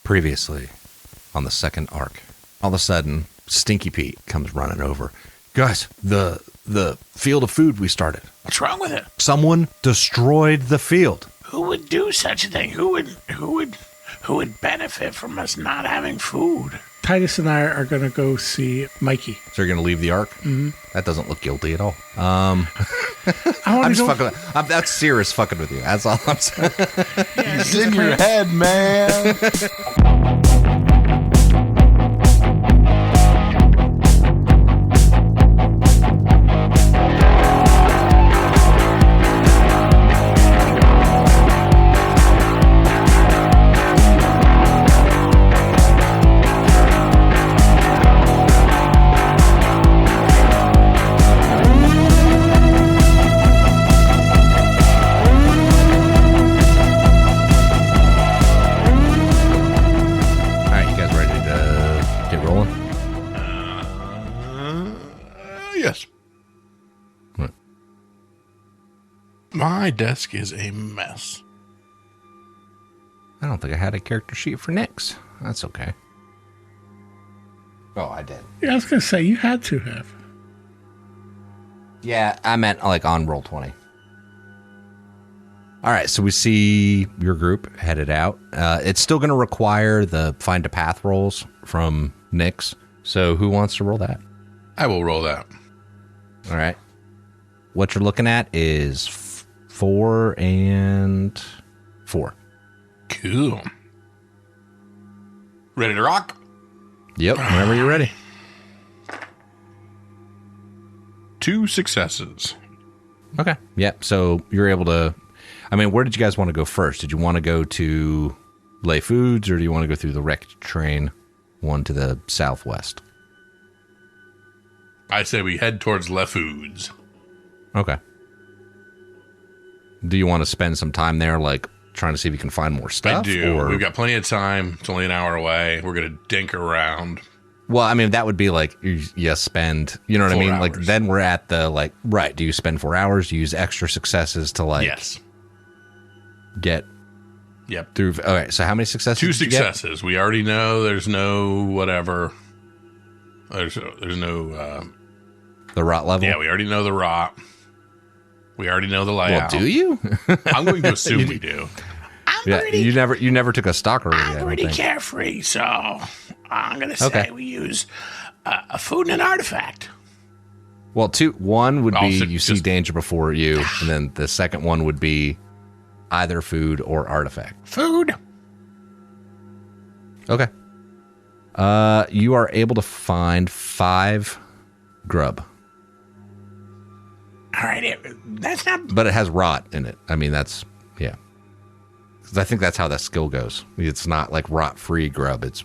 Previously, on the second arc, all of a sudden, Stinky Pete comes running over. Guys, the field of food we started. What's wrong with it? Someone destroyed the field. Who would do such a thing? Who would benefit from us not having food? Titus and I are going to go see Mikey. So you're going to leave the arc? Mm-hmm. That doesn't look guilty at all. I'm just fucking. That's serious fucking with you. That's all I'm saying. Yeah, it's in your head, man. Yes. What? My desk is a mess. I don't think I had a character sheet for Nyx. That's okay. Oh, I did. Yeah, I was going to say, you had to have. Yeah, I meant like on Roll20. All right, so we see your group headed out. It's still going to require the find a path rolls from Nyx. So who wants to roll that? I will roll that. All right. What you're looking at is 4 and 4. Cool. Ready to rock? Yep, whenever you're ready. 2 successes. Okay. Yep. So you're able to. I mean, where did you guys want to go first? Did you want to go to Lay Foods, or do you want to go through the wrecked train one to the southwest? I say we head towards Le Foods. Okay. Do you want to spend some time there, like trying to see if you can find more stuff? I do. Or? We've got plenty of time. It's only an hour away. We're going to dink around. Well, I mean, that would be like you spend, you know what I mean? 4 Like hours. then we're at the like, right. Do you spend 4 hours? Do you use extra successes to like Yes. get Yep. through? Okay. So how many successes? 2 did you get? successes. We already know there's no whatever. There's no... The rot level? yeah, we already know the rot. We already know the layout. Well, do you? I'm going to assume we do. Yeah, you never took a stalker. I'm pretty carefree, so I'm going to say we use a food and an artifact. Well, 1 would be Also, you see just- danger before you, and then the second one would be either food or artifact. Food. Okay. You are able to find 5 grub. All right, that's not... But it has rot in it. I mean, that's, yeah. 'Cause I think that's how that skill goes. It's not like rot-free grub. It's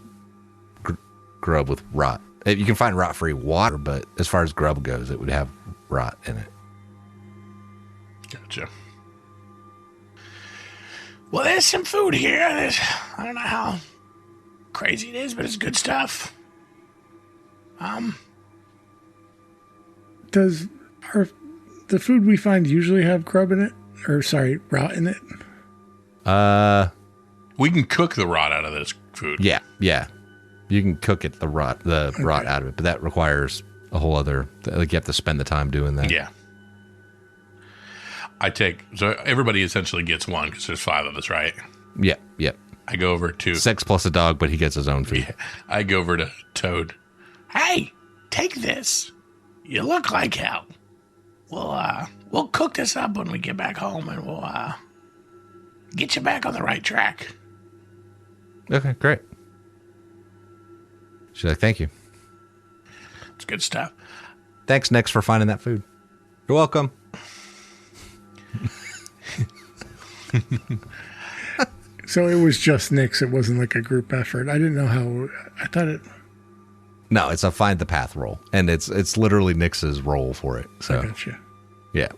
grub with rot. You can find rot-free water, but as far as grub goes, it would have rot in it. Gotcha. Well, there's some food here. I don't know how crazy it is, but it's good stuff. Does the food we find usually have grub in it? Or, sorry, rot in it? We can cook the rot out of this food. Yeah. You can cook it, the rot out of it, but that requires a whole other, like you have to spend the time doing that. Yeah. So everybody essentially gets 1 because there's 5 of us, right? Yep. I go over to... 6 plus a dog, but he gets his own food. Yeah, I go over to Toad. Hey, take this. You look like hell. We'll cook this up when we get back home, and we'll get you back on the right track. Okay, great. She's like, thank you. It's good stuff. Thanks, Nyx, for finding that food. You're welcome. So it was just Nyx. It wasn't like a group effort. I didn't know how... I thought it... No, it's a find the path roll, and it's literally Nyx's roll for it. So I gotcha. yeah,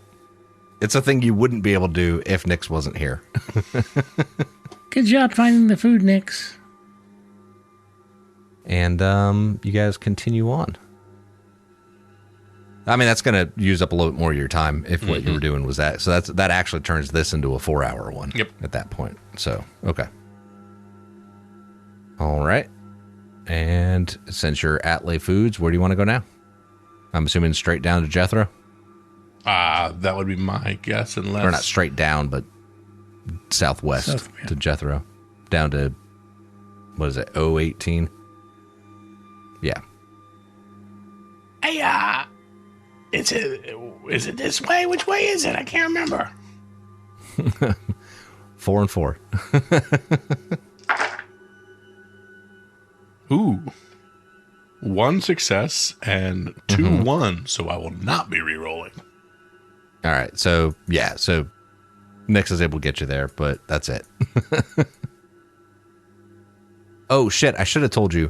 it's a thing you wouldn't be able to do if Nyx wasn't here. Good job finding the food, Nyx. And you guys continue on. I mean, that's going to use up a little bit more of your time if what you were doing was that. So that actually turns this into a 4-hour one. Yep. At that point. So okay. All right. And since you're at Lay Foods, where do you want to go now? I'm assuming straight down to Jethro? That would be my guess, unless... Or not straight down, but southwest to Jethro. Down to, what is it, 018? Yeah. Hey, is it this way? Which way is it? I can't remember. 4 and 4. Ooh. 1 success and 2 1, so I will not be re-rolling. All right. So, yeah. So, Nyx is able to get you there, but that's it. Oh, shit. I should have told you.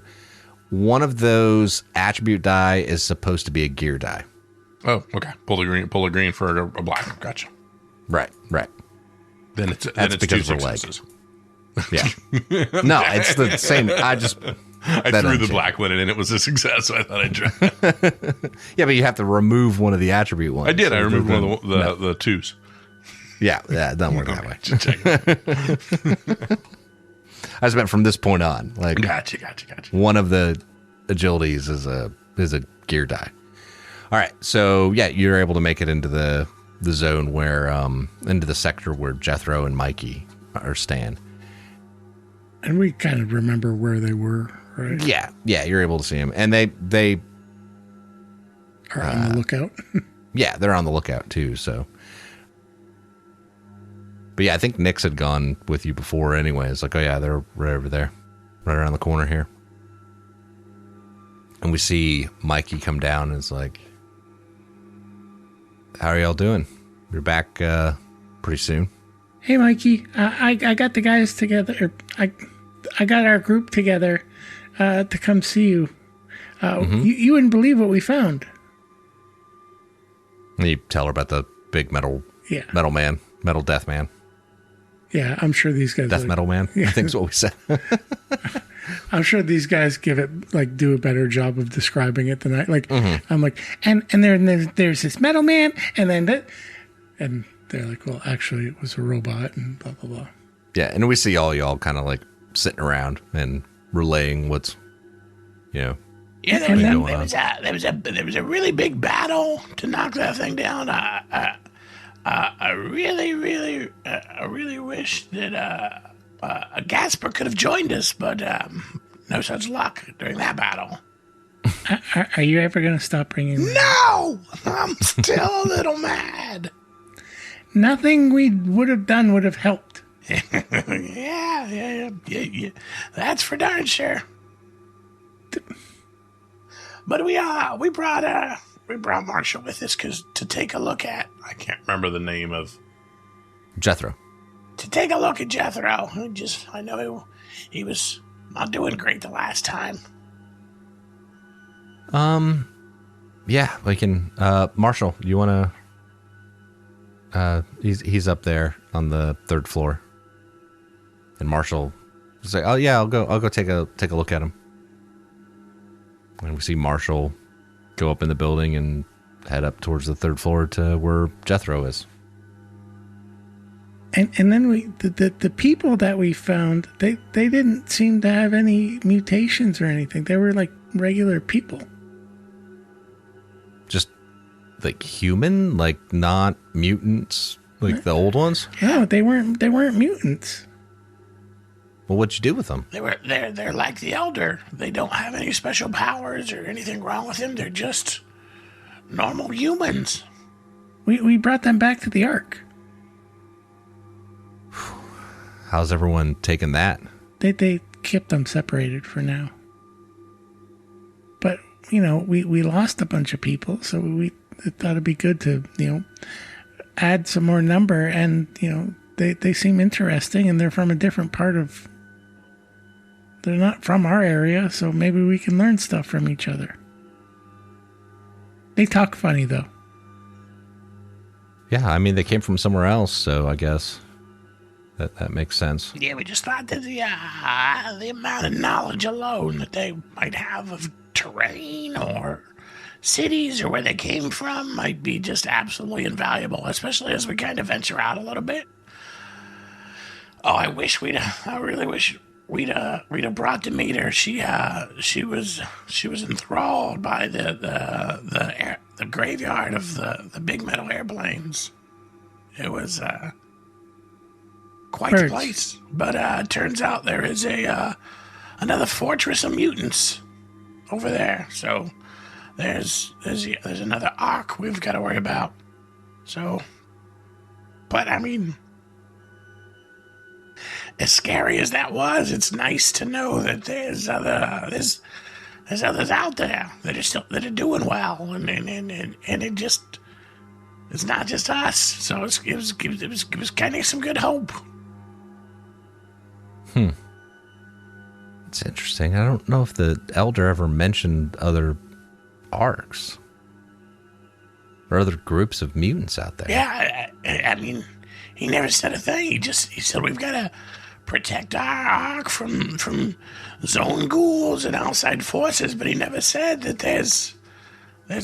One of those attribute die is supposed to be a gear die. Oh, okay. Pull a green for a black. Gotcha. Right. Then it's That's because 2 of leg. successes. Yeah. No, it's the same. I threw the black one in and it was a success, so I thought I'd try. Yeah, but you have to remove one of the attribute ones. I did. So I removed one of the 2s. Yeah, it doesn't work that way. Just checking. I just meant from this point on. Like, Gotcha. one of the agilities is a gear die. All right, so yeah, you're able to make it into the zone where into the sector where Jethro and Mikey are staying. And we kind of remember where they were, right? Yeah, you're able to see them, and they Are on the lookout. yeah, they're on the lookout too. So, but yeah, I think Nyx had gone with you before anyway. It's like, oh yeah, they're right over there, right around the corner here. And we see Mikey come down and it's like, how are y'all doing? You're back pretty soon. Hey, Mikey, I got the guys together. I got our group together to come see you. You wouldn't believe what we found. And you tell her about the big metal death man. Yeah, I'm sure these guys... Death metal man, I think is what we said. I'm sure these guys do a better job of describing it than I. I'm like, and there's this metal man, and then that... And they're like, well, actually, it was a robot, and blah, blah, blah. Yeah, and we see all y'all kind of like sitting around and relaying what's, Yeah, there was a really big battle to knock that thing down. I really wish that Gasper could have joined us, but no such luck during that battle. Are you ever going to stop bringing... No! I'm still a little mad. Nothing we would have done would have helped. Yeah. That's for darn sure. But we brought Marshall with us to take a look at... I can't remember the name of... Jethro. To take a look at Jethro. I know he was not doing great the last time. Yeah, we can... Marshall, you want to... He's up there on the 3rd floor. And Marshall is like, oh yeah, I'll go take a look at him. And we see Marshall go up in the building and head up towards the 3rd floor to where Jethro is. And then the people that we found, they didn't seem to have any mutations or anything. They were like regular people. Just like human, like not mutants, like the old ones? No, they weren't mutants. Well, what'd you do with them? They're like the Elder. They don't have any special powers or anything wrong with them. They're just normal humans. We brought them back to the Ark. How's everyone taking that? They kept them separated for now. But, we lost a bunch of people, so we thought it'd be good to, add some more number. And, they seem interesting, and they're from a different part of... They're not from our area, so maybe we can learn stuff from each other. They talk funny, though. Yeah, I mean, they came from somewhere else, so I guess that makes sense. Yeah, we just thought that the amount of knowledge alone that they might have of terrain or cities or where they came from might be just absolutely invaluable, especially as we kind of venture out a little bit. Oh, I really wish Rita brought to meet her. She was enthralled by the graveyard of the big metal airplanes. It was quite the place. But it turns out there is another fortress of mutants over there. So there's another arc we've got to worry about. So, but I mean, as scary as that was, it's nice to know that there's others out there that are doing well, and it's not just us. So it was kind of some good hope. It's interesting. I don't know if the Elder ever mentioned other arcs or other groups of mutants out there. Yeah, I mean, he never said a thing. He said we've got to protect our arc from zone ghouls and outside forces, but he never said that there's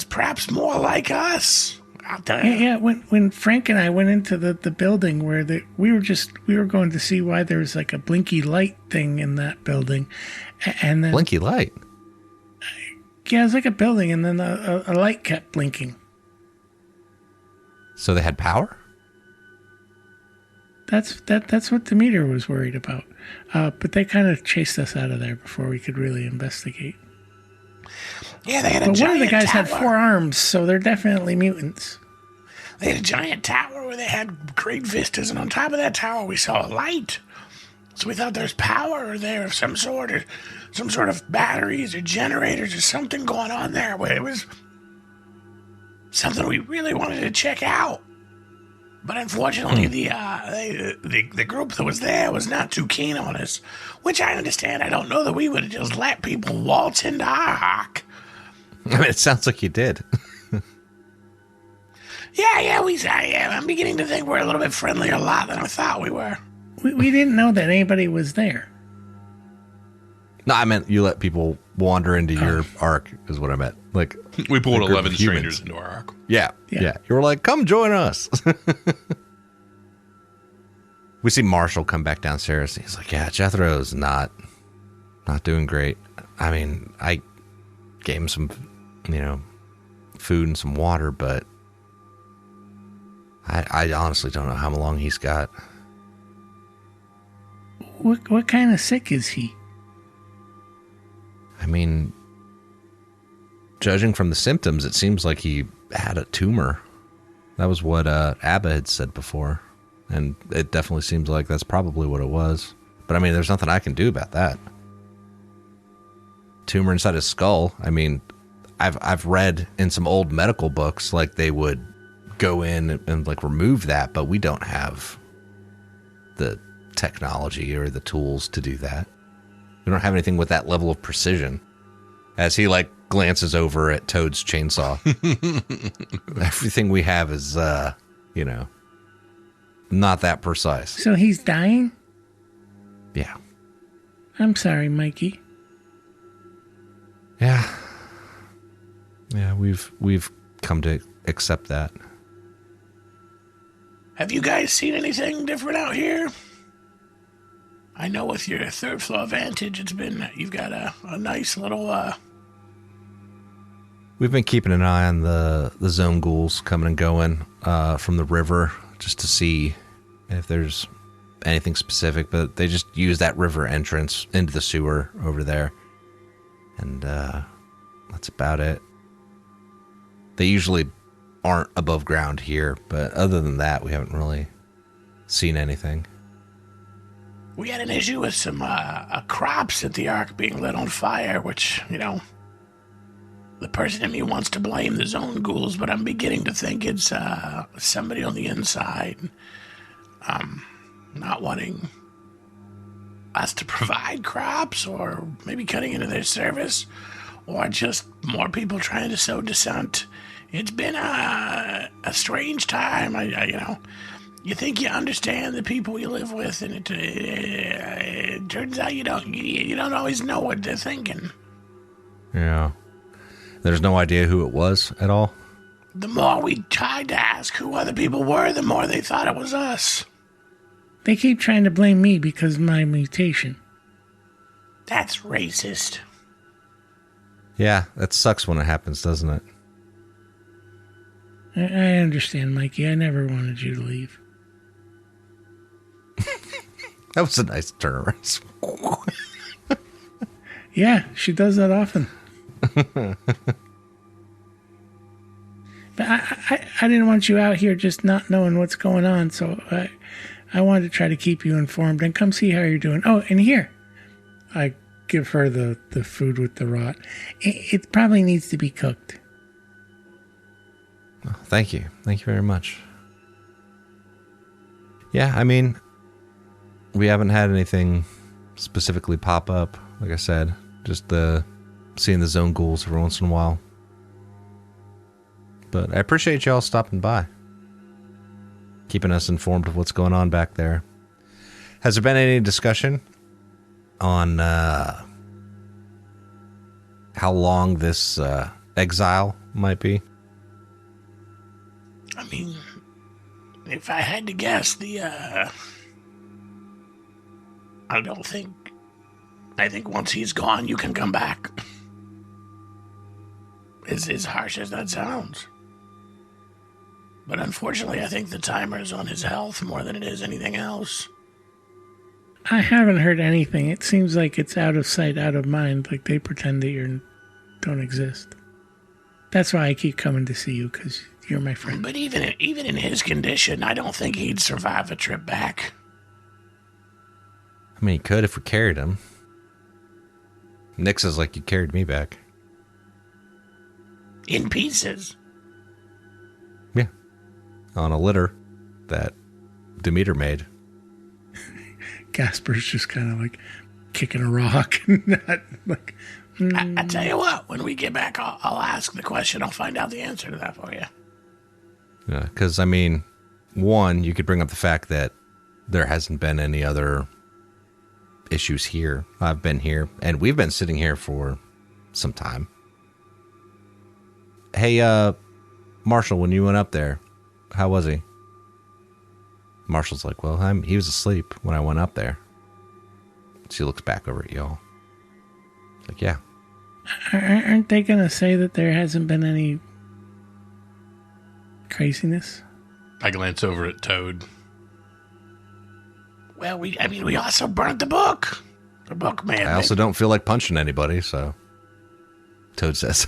perhaps more like us out there. Yeah. When Frank and I went into the building where we were going to see why there was like a blinky light thing in that building, and then Blinky light. Yeah, it was like a building, and then a light kept blinking. So they had power? That's what Demeter was worried about. But they kind of chased us out of there before we could really investigate. Yeah, they had But one of the guys tower. had 4 arms, so they're definitely mutants. They had a giant tower where they had great vistas, and on top of that tower we saw a light. So we thought there's power there of some sort of batteries or generators or something going on there, where it was something we really wanted to check out. But unfortunately, the group that was there was not too keen on us, which I understand. I don't know that we would have just let people waltz into our arc. I mean, it sounds like you did. Yeah, I'm beginning to think we're a little bit friendlier a lot than I thought we were. We didn't know that anybody was there. No, I meant you let people wander into your arc, is what I meant. Like, We pulled a group 11 of humans. strangers into our arc. Yeah. You were like, come join us. We see Marshall come back downstairs. He's like, yeah, Jethro's not doing great. I mean, I gave him some, food and some water, but I honestly don't know how long he's got. What kind of sick is he? I mean, judging from the symptoms, it seems like he had a tumor. That was what Abba had said before. And it definitely seems like that's probably what it was. But I mean, there's nothing I can do about that. Tumor inside his skull. I mean, I've read in some old medical books, like they would go in and like remove that, but we don't have the technology or the tools to do that. We don't have anything with that level of precision. As he like glances over at Toad's chainsaw. Everything we have is, not that precise. So he's dying? Yeah. I'm sorry, Mikey. Yeah. Yeah, we've come to accept that. Have you guys seen anything different out here? I know with your 3rd floor vantage, you've got a nice little, We've been keeping an eye on the zone ghouls coming and going from the river just to see if there's anything specific, but they just use that river entrance into the sewer over there. And that's about it. They usually aren't above ground here, but other than that, we haven't really seen anything. We had an issue with some crops at the Ark being lit on fire, which, the person in me wants to blame the zone ghouls, but I'm beginning to think it's somebody on the inside not wanting us to provide crops, or maybe cutting into their service, or just more people trying to sow dissent. It's been a strange time. You think you understand the people you live with, and it turns out you don't always know what they're thinking. Yeah. There's no idea who it was at all? The more we tried to ask who other people were, the more they thought it was us. They keep trying to blame me because of my mutation. That's racist. Yeah, that sucks when it happens, doesn't it? I understand, Mikey. I never wanted you to leave. That was a nice turnaround. Yeah, she does that often. But I didn't want you out here just not knowing what's going on, so I wanted to try to keep you informed and come see how you're doing. Oh, and here, I give her the food with the rot. It probably needs to be cooked. Oh, thank you. Thank you very much. Yeah, I mean, we haven't had anything specifically pop up. Like I said, just seeing the zone ghouls every once in a while. But I appreciate y'all stopping by, keeping us informed of what's going on back there. Has there been any discussion on how long this exile might be? I mean, if I had to guess, I think once he's gone, you can come back. As harsh as that sounds. But unfortunately, I think the timer is on his health more than it is anything else. I haven't heard anything. It seems like it's out of sight, out of mind, like they pretend that you don't exist. That's why I keep coming to see you, because you're my friend. But even in his condition, I don't think he'd survive a trip back. I mean, he could if we carried him. Nick says like you carried me back. In pieces. Yeah. On a litter that Demeter made. Gasper's just kind of like kicking a rock and not like. I tell you what, when we get back, I'll ask the question. I'll find out the answer to that for you. Yeah, because, I mean, one, you could bring up the fact that there hasn't been any other issues here. I've been here, and we've been sitting here for some time. Hey, Marshall, when you went up there, how was he? Marshall's like, well, he was asleep when I went up there. She looks back over at y'all. Like, yeah. Aren't they going to say that there hasn't been any craziness? I glance over at Toad. Well, we also burnt the book. The book, man. I also don't feel like punching anybody, so Toad says.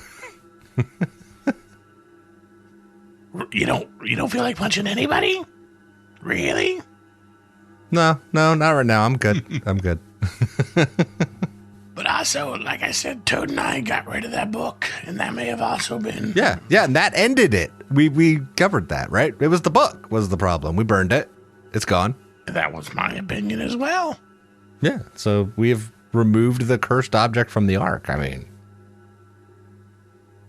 You don't feel like punching anybody? Really? No, not right now. I'm good. I'm good. But also, like I said, Toad and I got rid of that book, and that may have also been... Yeah, and that ended it. We covered that, right? It was the book was the problem. We burned it. It's gone. That was my opinion as well. Yeah, so we have removed the cursed object from the Ark. I mean,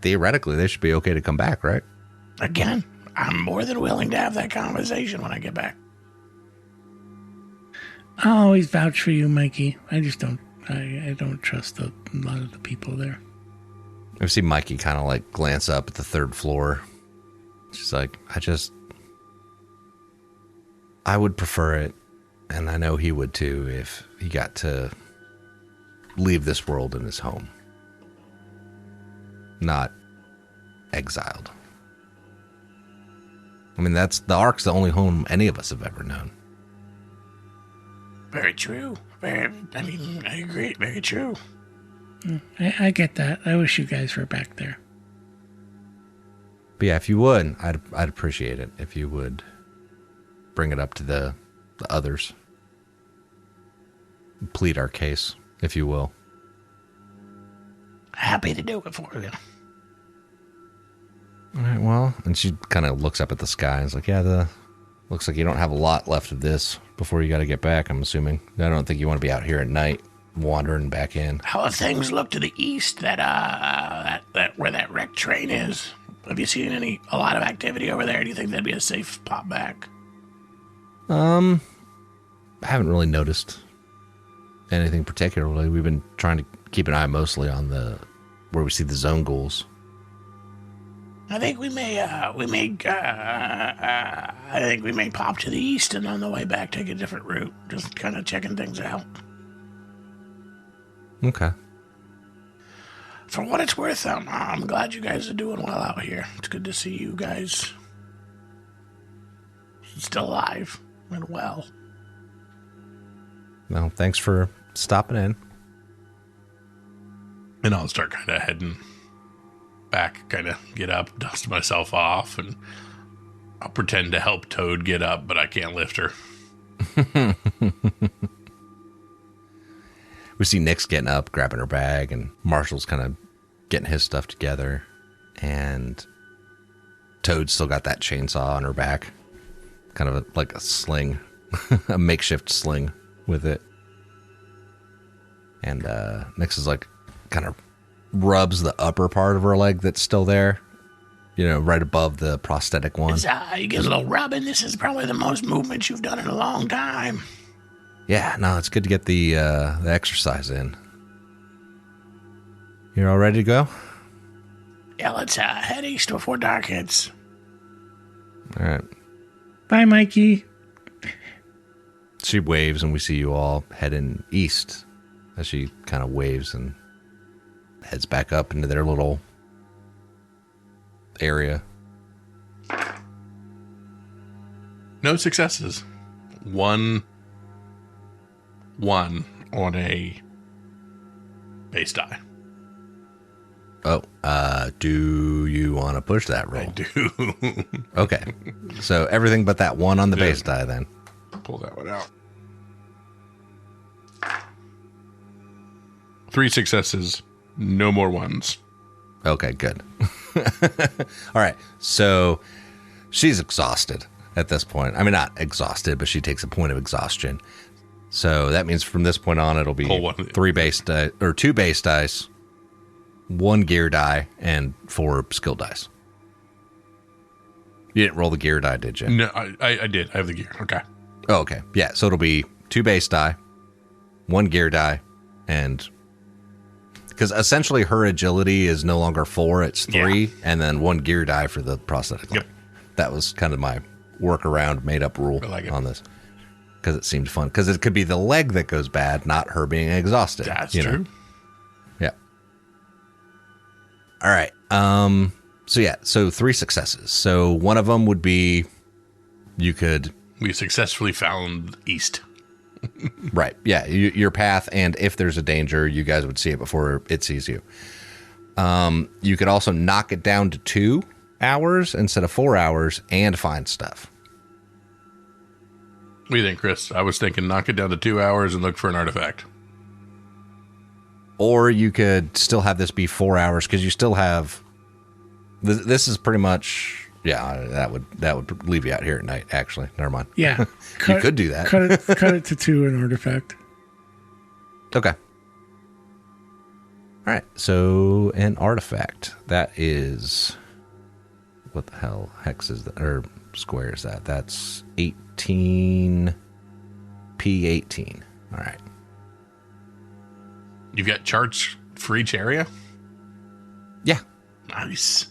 theoretically, they should be okay to come back, right? Again, I'm more than willing to have that conversation when I get back. I'll always vouch for you, Mikey. I just don't. I don't trust a lot of the people there. I see Mikey kind of like glance up at the third floor. She's like, I would prefer it, and I know he would too, if he got to leave this world in his home. Not exiled. I mean, the Ark's the only home any of us have ever known. Very true. I agree. Very true. I get that. I wish you guys were back there. But yeah, if you would, I'd appreciate it if you would bring it up to the others. Plead our case, if you will. Happy to do it for you. All right, well, and she kind of looks up at the sky and is like, yeah, looks like you don't have a lot left of this before you got to get back, I'm assuming. I don't think you want to be out here at night wandering back in. How have things look to the east that where that wrecked train is? Have you seen a lot of activity over there? Do you think that'd be a safe pop back? I haven't really noticed anything particularly. We've been trying to keep an eye mostly on where we see the zone ghouls. I think we may pop to the east and on the way back take a different route. Just kind of checking things out. Okay. For what it's worth, I'm glad you guys are doing well out here. It's good to see you guys still alive and well. Well, thanks for stopping in. And I'll start kind of heading back, kind of get up, dust myself off, and I'll pretend to help Toad get up, but I can't lift her. We see Nyx getting up, grabbing her bag, and Marshall's kind of getting his stuff together. And Toad's still got that chainsaw on her back. Kind of like a sling, a makeshift sling with it. And Nyx is like, kind of rubs the upper part of her leg that's still there. You know, right above the prosthetic one. You get a little rubbing. This is probably the most movement you've done in a long time. Yeah, no, it's good to get the exercise in. You're all ready to go? Yeah, let's head east before dark hits. All right. Bye, Mikey. She waves, and we see you all heading east as she kind of waves and heads back up into their little area. No successes. One on a base die. Oh, do you want to push that roll? I do. Okay. So everything but that one on the base die then. Pull that one out. 3 successes, no more ones. Okay, good. All right. So she's exhausted at this point. I mean, not exhausted, but she takes a point of exhaustion. So that means from this point on, it'll be 3 base die, or 2 base dice, 1 gear die, and 4 skill dice. You didn't roll the gear die, did you? No, I did. I have the gear. Okay. Oh, okay. Yeah. So it'll be 2 base die, 1 gear die, and because essentially her agility is no longer 4, it's 3, and then 1 gear die for the prosthetic leg. Yep. That was kind of my workaround, made up rule on this. Because it seemed fun. Because it could be the leg that goes bad, not her being exhausted. That's true. Yeah. All right. So 3 successes. So one of them would be We successfully found east. Right. Yeah. Your path, and if there's a danger, you guys would see it before it sees you. You could also knock it down to 2 hours instead of 4 hours and find stuff. What do you think, Chris? I was thinking knock it down to 2 hours and look for an artifact. Or you could still have this be 4 hours because you still have. This is pretty much. Yeah, that would leave you out here at night. Actually, never mind. Yeah, you could do that. Cut it to 2 an artifact. Okay. All right. So an artifact that is. What the hell hex is that, or square is that? That's 18 P18. All right. You've got charts for each area? Yeah. Nice.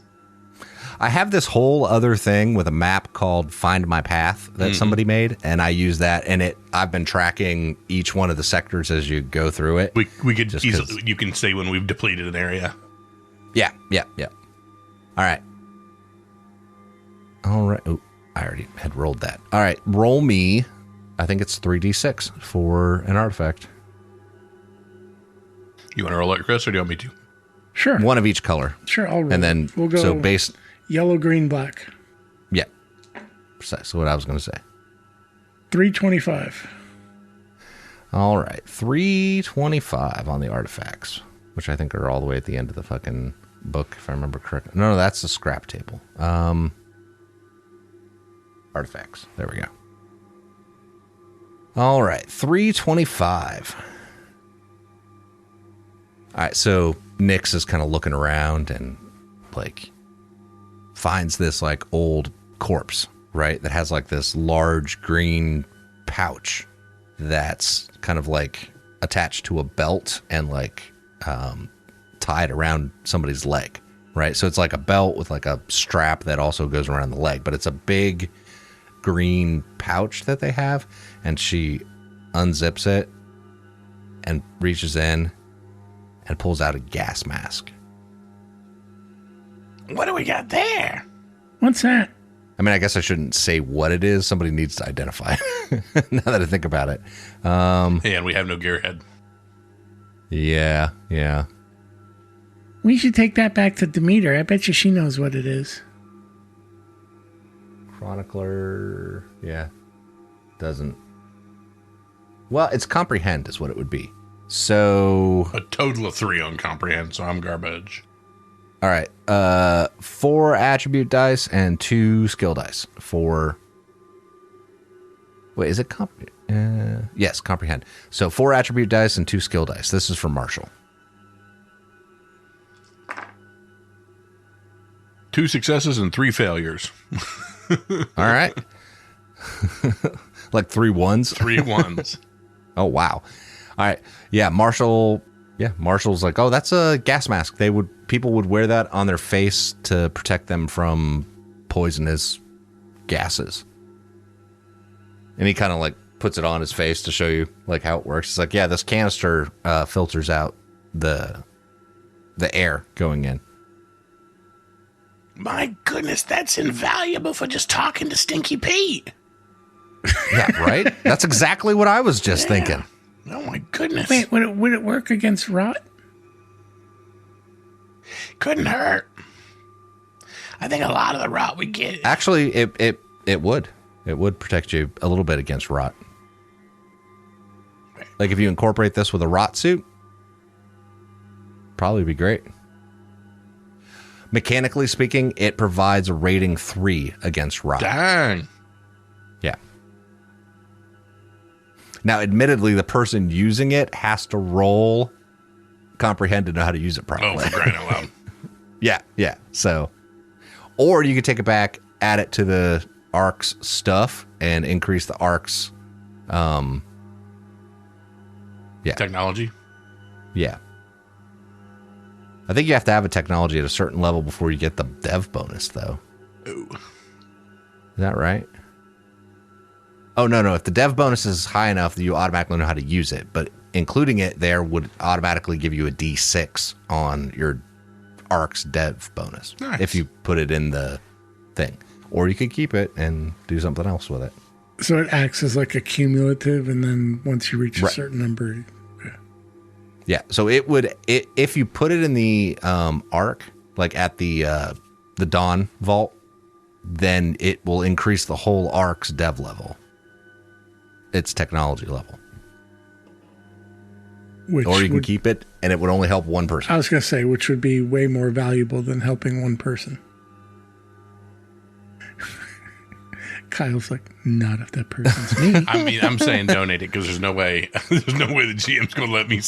I have this whole other thing with a map called Find My Path that somebody made, and I use that, and I've been tracking each one of the sectors as you go through it. We could easily, you can say when we've depleted an area. Yeah. All right. Oh, I already had rolled that. All right, roll me. I think it's 3d6 for an artifact. You want to roll it, Chris, or do you want me to? Sure. One of each color. Sure, I'll roll. And then we'll go so base. yellow, green, black. Yeah, precisely what I was going to say. 325. All right, 325 on the artifacts, which I think are all the way at the end of the fucking book, if I remember correctly. No, that's the scrap table. Artifacts. There we go. All right, 325. All right, so Nyx is kind of looking around and like finds this like old corpse, right? That has like this large green pouch that's kind of like attached to a belt and like tied around somebody's leg, right? So it's like a belt with like a strap that also goes around the leg, but it's a big green pouch that they have, and she unzips it and reaches in and pulls out a gas mask. What do we got there? What's that? I mean, I guess I shouldn't say what it is. Somebody needs to identify it. Now that I think about it. And we have no gearhead. Yeah. We should take that back to Demeter. I bet you she knows what it is. Chronicler. Yeah. Doesn't. Well, it's comprehend is what it would be. So. A total of 3 on comprehend, so I'm garbage. All right. 4 attribute dice and 2 skill dice for. Wait, is it yes, comprehend. So 4 attribute dice and 2 skill dice. This is for Marshall. 2 successes and 3 failures. All right. Like 3 ones? 3 ones. Oh, wow. All right. Yeah, Marshall's like, oh, that's a gas mask. People would wear that on their face to protect them from poisonous gases. And he kind of like puts it on his face to show you like how it works. It's like, yeah, this canister filters out the air going in. My goodness, that's invaluable for just talking to Stinky Pete. Yeah, right? That's exactly what I was just thinking. Oh my goodness. Wait, would it work against rot? Couldn't hurt. I think a lot of the rot we get. Actually, it would. It would protect you a little bit against rot. Like if you incorporate this with a rot suit, probably be great. Mechanically speaking, it provides a rating 3 against rot. Dang. Yeah. Now, admittedly, the person using it has to roll comprehend to know how to use it properly. Oh, for crying out loud. Yeah. So, or you could take it back, add it to the Ark's stuff, and increase the Ark's. Technology. Yeah. I think you have to have a technology at a certain level before you get the dev bonus, though. Ooh. Is that right? Oh, no. If the dev bonus is high enough, you automatically know how to use it. But including it there would automatically give you a D6 on your Ark's dev bonus. Nice. If you put it in the thing. Or you could keep it and do something else with it. So it acts as like a cumulative, and then once you reach a certain number. Yeah, so if you put it in the Ark, like at the Dawn Vault, then it will increase the whole Ark's dev level. Its technology level. Or you can keep it, and it would only help one person. I was going to say, which would be way more valuable than helping one person. Kyle's like, not if that person's me. I mean, I'm saying donate it because there's no way the GM's going to let me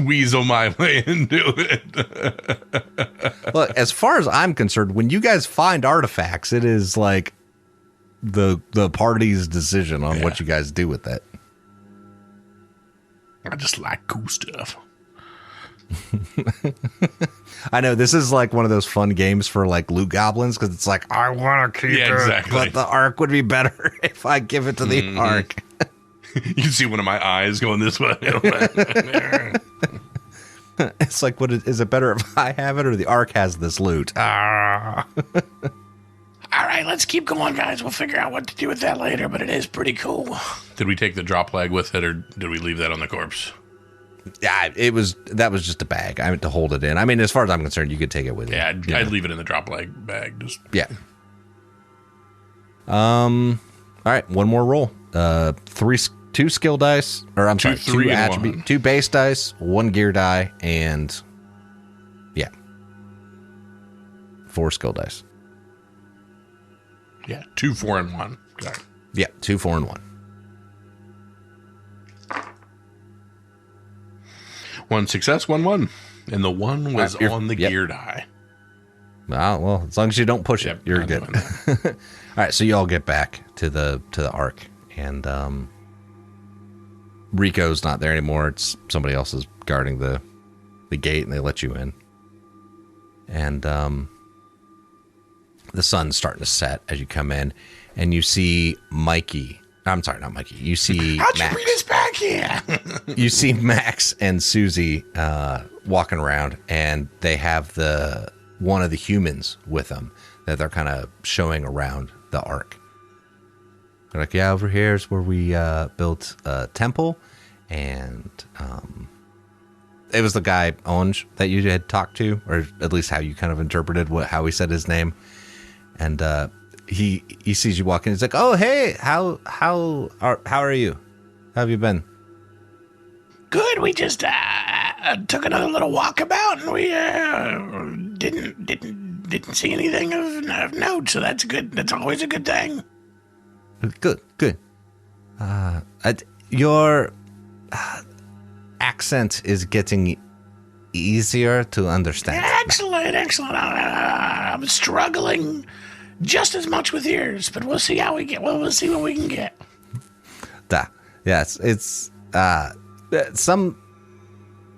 weasel my way into it. Look, as far as I'm concerned, when you guys find artifacts, it is like the party's decision on what you guys do with it. I just like cool stuff. I know this is like one of those fun games for like loot goblins because it's like I want to keep it, exactly. But the Ark would be better if I give it to the Ark. You can see one of my eyes going this way. It's like, what is it better if I have it or the Ark has this loot? All right, let's keep going, guys. We'll figure out what to do with that later, but it is pretty cool. Did we take the drop leg with it, or did we leave that on the corpse? Yeah, that was just a bag. I meant to hold it in. I mean, as far as I'm concerned, you could take it with you. Yeah, I'd leave it in the drop leg bag. Yeah. All right, one more roll. 2 skill dice, or I'm sorry, 2 attribute, 2 base dice, 1 gear die, and 4 skill dice. Yeah, 2, 4, and 1. Okay. Yeah, 2, 4, and 1. 1 success, 1 1. And the 1 was on the gear die. Well, as long as you don't push it, you're good. All right, so you all get back to the Ark, and Rico's not there anymore. It's somebody else is guarding the gate, and they let you in. And the sun's starting to set as you come in, and you see Mikey. I'm sorry, not Mikey. You see How'd Max. you bring us back here? You see Max and Susie walking around, and they have one of the humans with them that they're kind of showing around the Ark. They're like, yeah, over here is where we built a temple, and it was the guy, Onge, that you had talked to, or at least how you kind of interpreted how he said his name. And he sees you walking. He's like, oh, hey, how are you? How have you been? Good. We just took another little walkabout, and we didn't see anything of note. So that's good. That's always a good thing. Good. Your accent is getting easier to understand. Excellent. I'm struggling just as much with yours, but we'll see how we get. Well, we'll see what we can get. Yes, it's some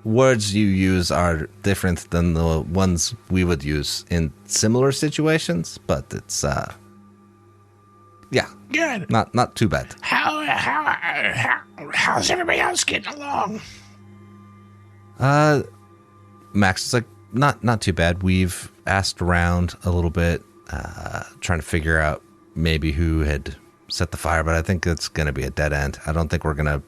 words you use are different than the ones we would use in similar situations, but it's good. Not too bad. How's everybody else getting along? Max is like, not too bad. We've asked around a little bit, trying to figure out maybe who had set the fire, but I think it's going to be a dead end. I don't think we're going to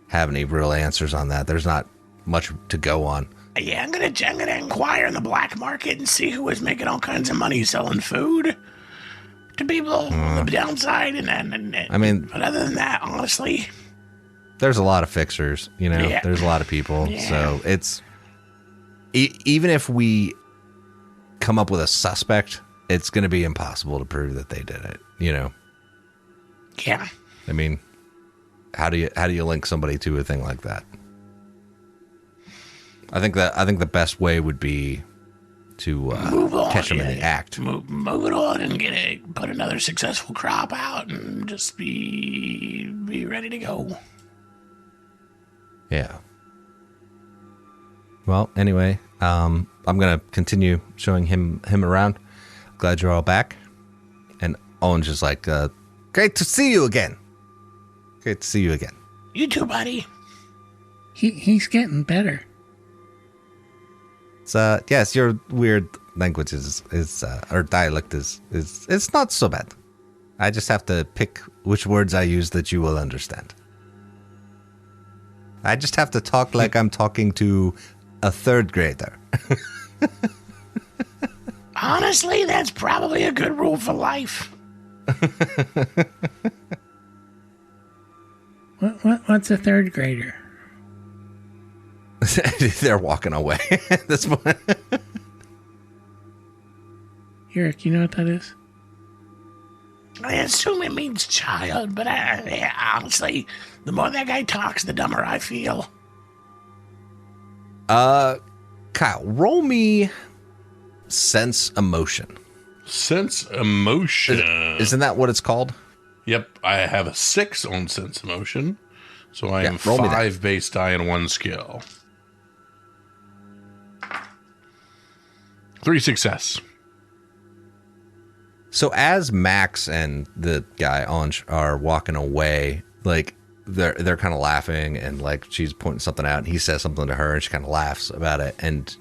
have any real answers on that. There's not much to go on. Yeah, I'm gonna inquire in the black market and see who is making all kinds of money selling food to people on the downside, I mean, but other than that, honestly, there's a lot of fixers, there's a lot of people. Yeah. So it's, even if we come up with a suspect, it's going to be impossible to prove that they did it, Yeah. I mean, how do you link somebody to a thing like that? I think the best way would be to catch them in the act. Move it on and put another successful crop out and just be ready to go. Yeah. Well, anyway, I'm gonna continue showing him around. Glad you're all back. And Owen's just like, great to see you again. Great to see you again. You too, buddy. He's getting better. It's yes, your weird language is or dialect is it's not so bad. I just have to pick which words I use that you will understand. I just have to talk like I'm talking to a third grader. Honestly, that's probably a good rule for life. What's a third grader? They're walking away at this point. Eric, you know what that is? I assume it means child, but honestly, the more that guy talks, the dumber I feel. Kyle, roll me sense emotion. Sense emotion. Isn't that what it's called? Yep, I have a 6 on sense emotion, so I am roll me 5 base die and 1 skill. 3 success. So as Max and the guy Anj are walking away, like they're kind of laughing, and like she's pointing something out, and he says something to her, and she kind of laughs about it, and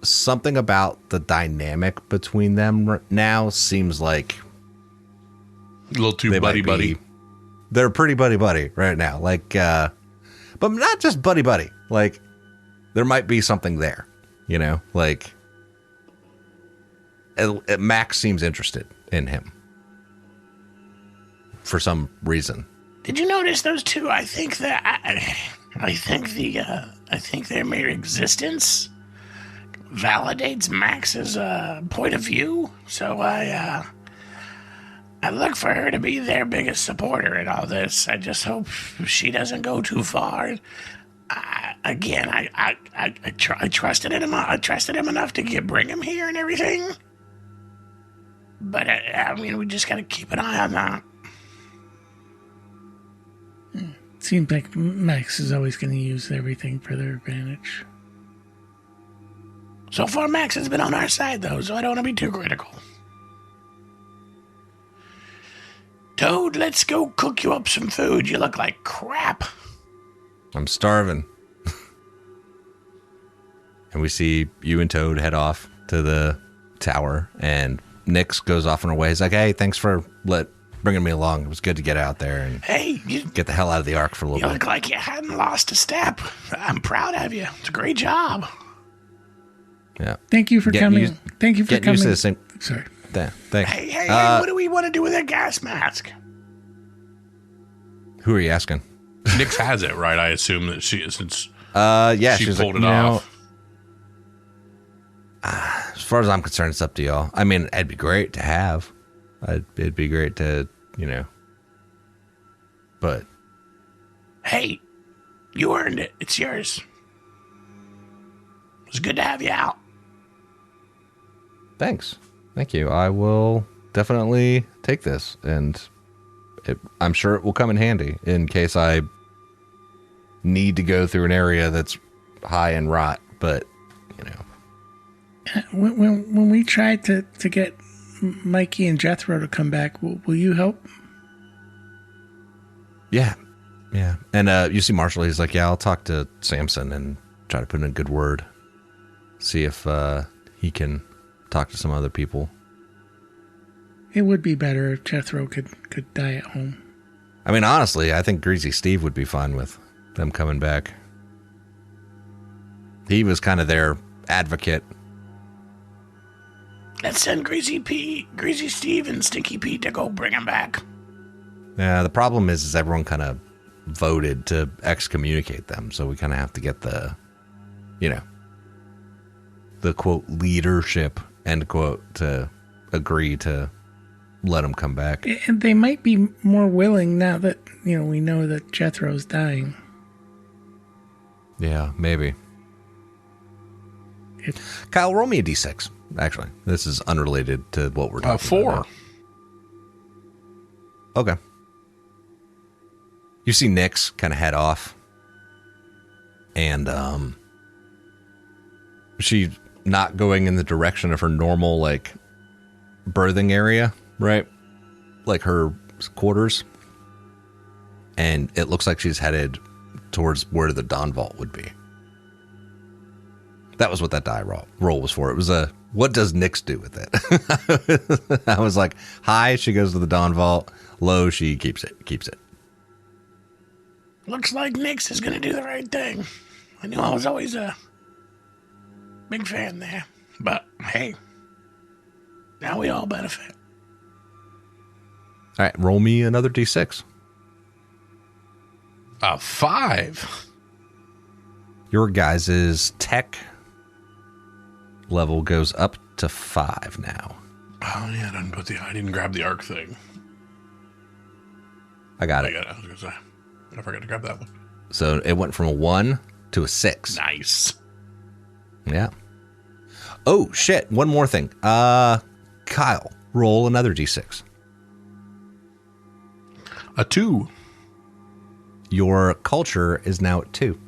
something about the dynamic between them now seems like A little too buddy. They're pretty buddy right now, like, but not just buddy. Like there might be something there, like. Max seems interested in him for some reason. Did you notice those two? I think their mere existence validates Max's point of view. So I look for her to be their biggest supporter in all this. I just hope she doesn't go too far. I trusted him. I trusted him enough to bring him here and everything. But, we just got to keep an eye on that. Seems like Max is always going to use everything for their advantage. So far, Max has been on our side, though, so I don't want to be too critical. Toad, let's go cook you up some food. You look like crap. I'm starving. and we see you and Toad head off to the tower, and Nyx goes off on her way. He's like, hey, thanks for bringing me along. It was good to get out there and get the hell out of the Ark for a little bit. You look like you hadn't lost a step. I'm proud of you. It's a great job. Yeah. Thank you for coming. Thank you for coming. Used to the same. Sorry. Thanks. Hey, what do we want to do with a gas mask? Who are you asking? Nyx has it, right? I assume that she pulled it off. As far as I'm concerned, it's up to y'all. I mean, it'd be great to have. It'd be great to, but. Hey, you earned it. It's yours. It was good to have you out. Thanks. Thank you. I will definitely take this, and I'm sure it will come in handy in case I need to go through an area that's high in rot, but, When we tried to get Mikey and Jethro to come back, will you help? Yeah. And you see Marshall, he's like, yeah, I'll talk to Samson and try to put in a good word. See if he can talk to some other people. It would be better if Jethro could die at home. I mean, honestly, I think Greasy Steve would be fine with them coming back. He was kind of their advocate. Let's send Greasy Steve and Stinky Pete to go bring him back. Yeah, the problem is everyone kind of voted to excommunicate them, so we kind of have to get the quote leadership, end quote, to agree to let them come back. And they might be more willing now that, we know that Jethro's dying. Yeah, maybe. Kyle, roll me a d6. Actually, this is unrelated to what we're talking 4. about. Okay. You see Nyx kind of head off, and she's not going in the direction of her normal, birthing area, right? Like her quarters. And it looks like she's headed towards where the Dawn Vault would be. That was what that die roll was for. It was what does Nyx do with it? I was like, high, she goes to the Dawn Vault. Low, she keeps it. Looks like Nyx is going to do the right thing. I knew I was always a big fan there. But, hey, now we all benefit. All right, roll me another d6. 5. Your guys' tech level goes up to 5 now. Oh, yeah, I didn't grab the arc thing. I got it. I was going to say. I forgot to grab that one. So it went from a 1 to a 6. Nice. Yeah. Oh, shit. One more thing. Kyle, roll another d6. A 2. Your culture is now at 2.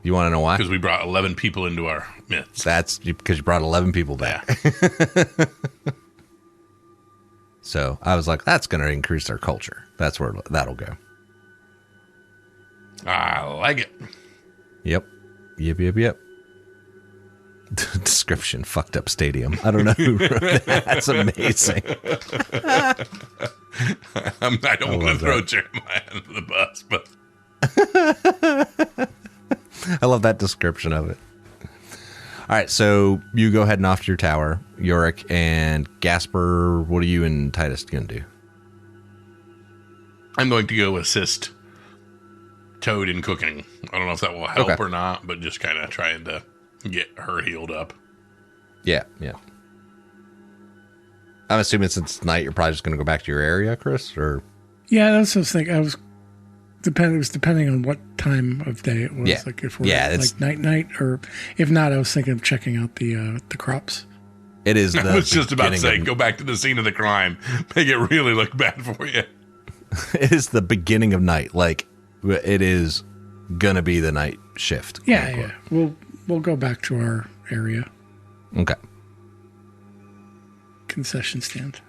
You want to know why? Because we brought 11 people into our midst. That's because you brought 11 people back. Yeah. So I was like, that's going to increase their culture. That's where that'll go. I like it. Yep. Description, fucked up stadium. I don't know who wrote that. That's amazing. I don't want to throw Jeremiah under the bus, but I love that description of it. All right, so you go heading off to your tower. Yorick and Gasper, what are you and Titus going to do? I'm going to go assist Toad in cooking. I don't know if that will help or not, but just kind of trying to get her healed up. Yeah. I'm assuming since it's night, you're probably just going to go back to your area, Chris? Or yeah, that's what I was thinking. It was depending on what time of day it was. Yeah. Like if we're night, or if not, I was thinking of checking out the crops. It is. I was just about to say, go back to the scene of the crime, make it really look bad for you. It is the beginning of night. Like it is gonna be the night shift. Yeah. We'll go back to our area. Okay. Concession stand.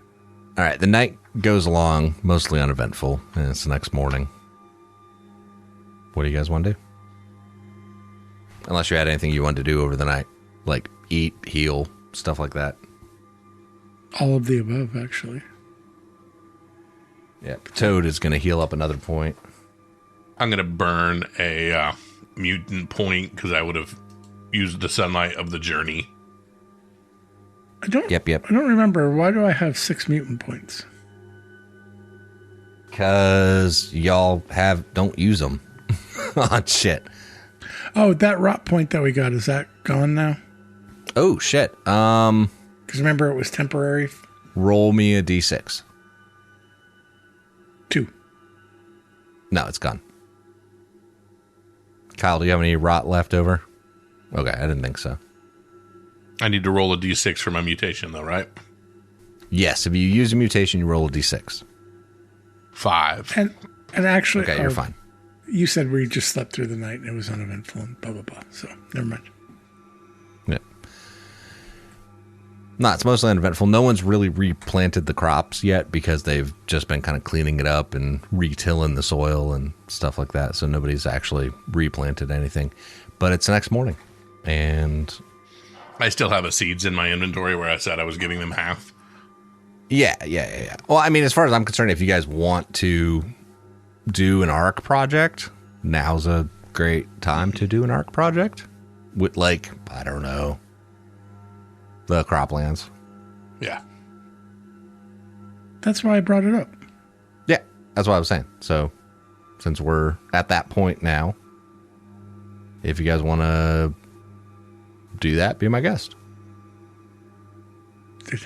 All right. The night goes along mostly uneventful, and it's the next morning. What do you guys want to do? Unless you had anything you wanted to do over the night, like eat, heal, stuff like that. All of the above, actually. Yeah, Toad is going to heal up another point. I'm going to burn a mutant point because I would have used the sunlight of the journey. Yep. I don't remember. Why do I have 6 mutant points? Because y'all don't use them on shit. Oh, that rot point that we got, is that gone now? Oh, shit. Because remember, it was temporary. Roll me a d6. 2. No, it's gone. Kyle, do you have any rot left over? Okay, I didn't think so. I need to roll a d6 for my mutation, though, right? Yes, if you use a mutation, you roll a d6. 5. And actually... Okay, you're fine. You said we just slept through the night and it was uneventful and blah, blah, blah. So, never mind. Yeah. No, it's mostly uneventful. No one's really replanted the crops yet because they've just been kind of cleaning it up and retilling the soil and stuff like that. So nobody's actually replanted anything. But it's the next morning. And I still have a seeds in my inventory where I said I was giving them half. Yeah. Well, I mean, as far as I'm concerned, if you guys want to do an ARC project, now's a great time to do an ARC project with, like, I don't know, the croplands. Yeah. That's why I brought it up. Yeah, that's what I was saying. So since we're at that point now, if you guys want to do that, be my guest.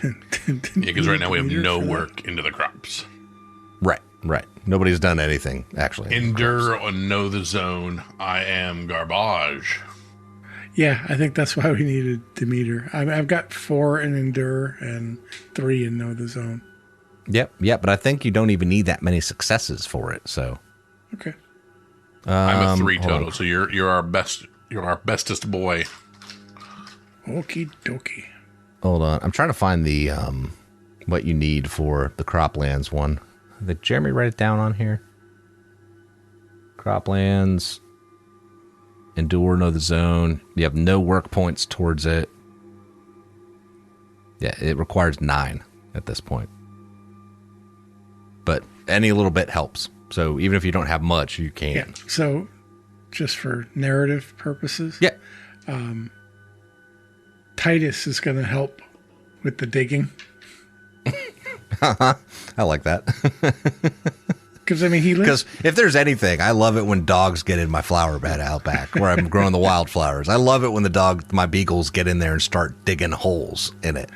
Yeah, because right now we have no work into the crops. Right. Nobody's done anything, actually. Endure or know the zone. I am garbage. Yeah, I think that's why we needed Demeter. I've got 4 in Endure and 3 in Know the Zone. Yep, but I think you don't even need that many successes for it, so. Okay. I'm a 3 total, so you're our bestest boy. Okie dokie. Hold on. I'm trying to find the what you need for the croplands one. Did Jeremy write it down on here? Croplands. Endure, know the zone. You have no work points towards it. Yeah, it requires 9 at this point. But any little bit helps. So even if you don't have much, you can. Yeah. So just for narrative purposes. Yeah. Titus is going to help with the digging. I like that. Because, I mean, he lives... Because if there's anything, I love it when dogs get in my flower bed out back where I'm growing the wildflowers. I love it when my beagles get in there and start digging holes in it.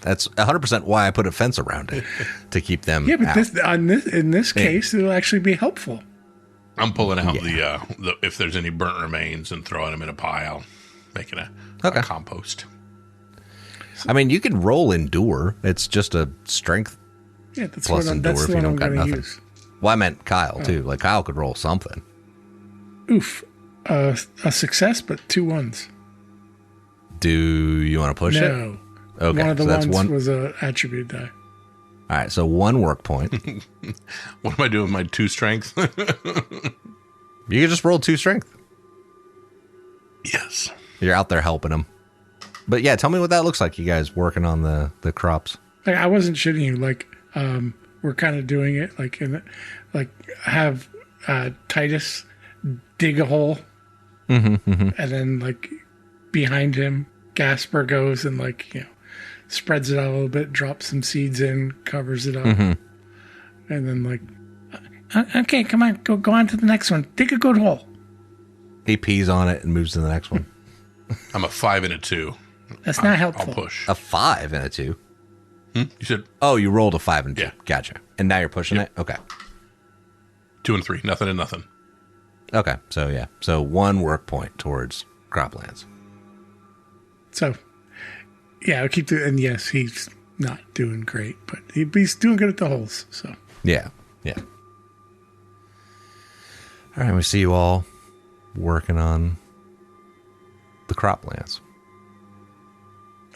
That's 100% why I put a fence around it, to keep them out. In this case, it'll actually be helpful. I'm pulling out the if there's any burnt remains and throwing them in a pile, making a compost. I mean, you can roll Endure. It's just a strength plus Endure if you don't got nothing. Use. Well, I meant Kyle, too. Like, Kyle could roll something. Oof. A success, but 2 1s. Do you want to push it? No. Okay. One of the ones was an attribute die. All right, so 1 work point. What am I doing with my 2 strength? You can just roll 2 strength. Yes. You're out there helping them. But yeah, tell me what that looks like, you guys working on the crops. Like, I wasn't shitting you. Like, we're kind of doing it. Like have Titus dig a hole. And then, like, behind him, Gasper goes and, like, you know, spreads it out a little bit, drops some seeds in, covers it up. And then, like, okay, come on, go on to the next one. Dig a good hole. He pees on it and moves to the next one. I'm a 5 and a 2. That's not helpful. I'll push. A 5 and a 2? You said... Oh, you rolled a 5 and 2. Yeah. Gotcha. And now you're pushing it? Okay. 2 and 3. Nothing and nothing. Okay. So, yeah. So 1 work point towards croplands. So, yeah, I'll keep doing... And yes, he's not doing great, but he's doing good at the holes, so... Yeah. All right, we see you all working on the croplands.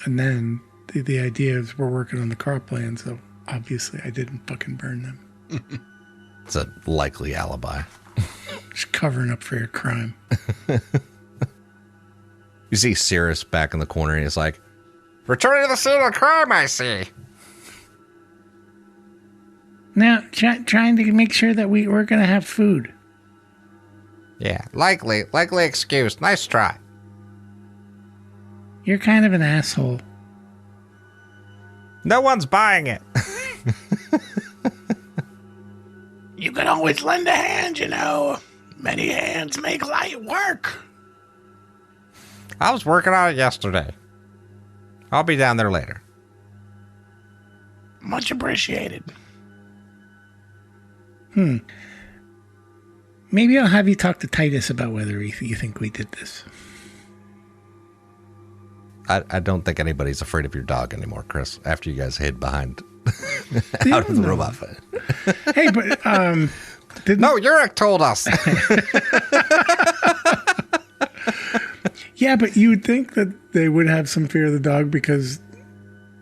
And then the idea is we're working on the croplands, so obviously I didn't fucking burn them. It's a likely alibi. Just covering up for your crime. You see Cirrus back in the corner, and he's like, "Returning to the scene of the crime, I see." Now, trying to make sure that we're going to have food. Yeah, likely excuse. Nice try. You're kind of an asshole. No one's buying it. You can always lend a hand, you know. Many hands make light work. I was working on it yesterday. I'll be down there later. Much appreciated. Maybe I'll have you talk to Titus about whether you think we did this. I don't think anybody's afraid of your dog anymore, Chris, after you guys hid behind out of the robot fight. Hey, but No, Yurik told us. Yeah, but you would think that they would have some fear of the dog because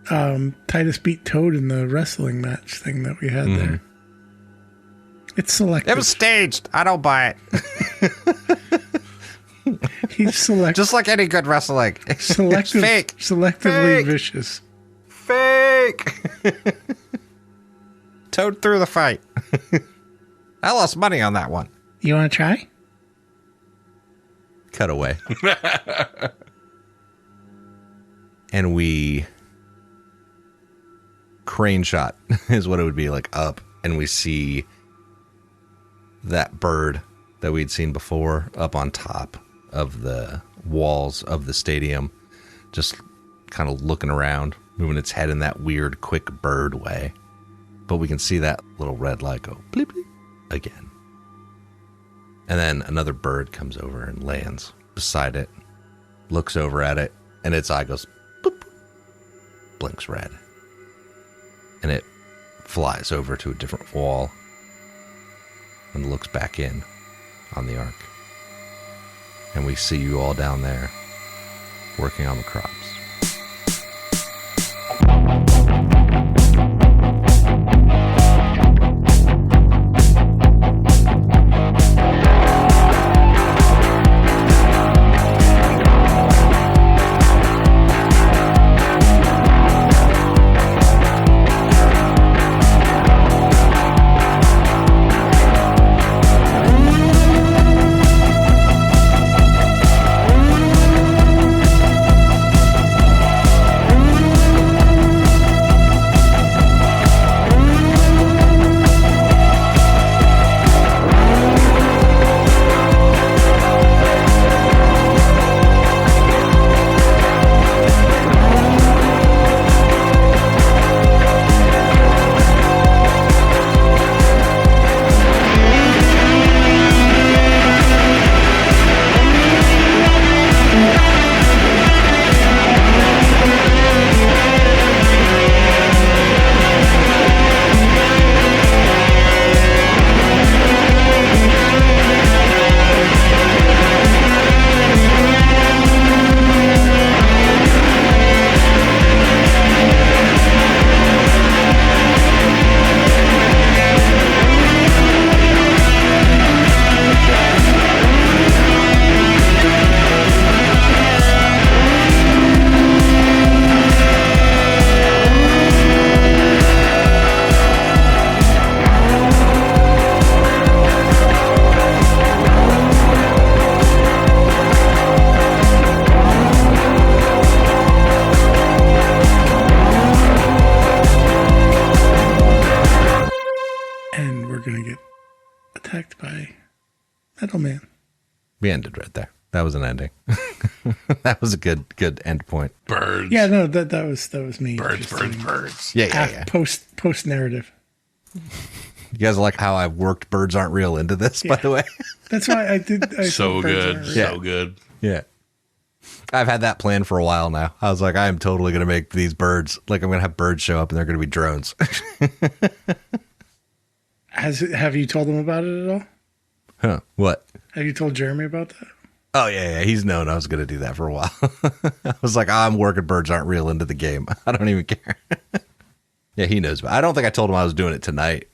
Titus beat Toad in the wrestling match thing that we had there. It's selective. It was staged. I don't buy it. He's selective. Just like any good wrestling. Selective, Fake. Selectively Fake. vicious. Fake. Toad through the fight. I lost money on that one. You want to try? Cut away. And we crane shot is what it would be like up, and we see that bird that we'd seen before up on top of the walls of the stadium, just kind of looking around, moving its head in that weird quick bird way. But we can see that little red light go bleep, bleep again. And then another bird comes over and lands beside it, looks over at it, and its eye goes boop, blinks red. And it flies over to a different wall and looks back in on the ark. And we see you all down there working on the crops. Man. We ended right there. That was an ending. That was a good end point. Birds. Yeah, no, that was me. Birds. Yeah. Post narrative. You guys like how I've worked Birds Aren't Real into this, by the way? That's why I did. So good. So good. Yeah. I've had that plan for a while now. I was like, I am totally going to make these birds, like I'm going to have birds show up and they're going to be drones. Have you told them about it at all? Huh? What? Have you told Jeremy about that? Oh, yeah. He's known I was going to do that for a while. I was like, I'm working Birds Aren't Real into the game. I don't even care. Yeah, he knows. But I don't think I told him I was doing it tonight.